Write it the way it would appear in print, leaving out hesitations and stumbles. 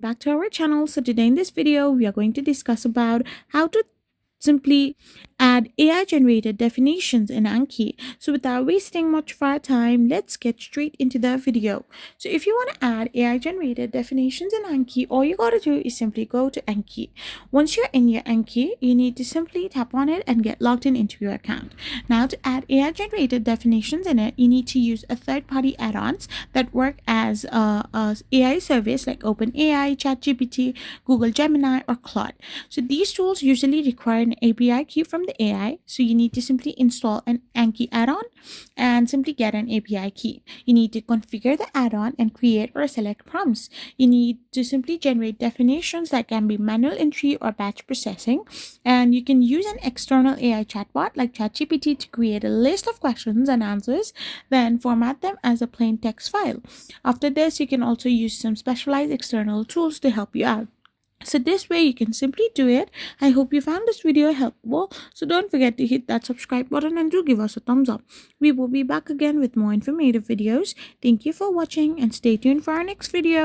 back to our channel. So today in this video we are going to discuss about how to simply add AI generated definitions in Anki. So without wasting much of our time, let's get straight into the video. So if you want to add AI generated definitions in Anki, all you gotta do is simply go to Anki. Once you're in your Anki, you need to simply tap on it and get logged in into your account. Now to add AI generated definitions in it, you need to use a third-party add-ons that work as a AI service like OpenAI, ChatGPT, Google Gemini, or Claude. So these tools usually require an API key from the AI, so you need to simply install an Anki add-on and simply get an API key. You need to configure the add-on and create or select prompts. You need to simply generate definitions that can be manual entry or batch processing, and you can use an external AI chatbot like ChatGPT to create a list of questions and answers, then format them as a plain text file. After this, you can also use some specialized external tools to help you out. So this way you can simply do it. I hope you found this video helpful. So don't forget to hit that subscribe button and do give us a thumbs up. We will be back again with more informative videos. Thank you for watching and stay tuned for our next video.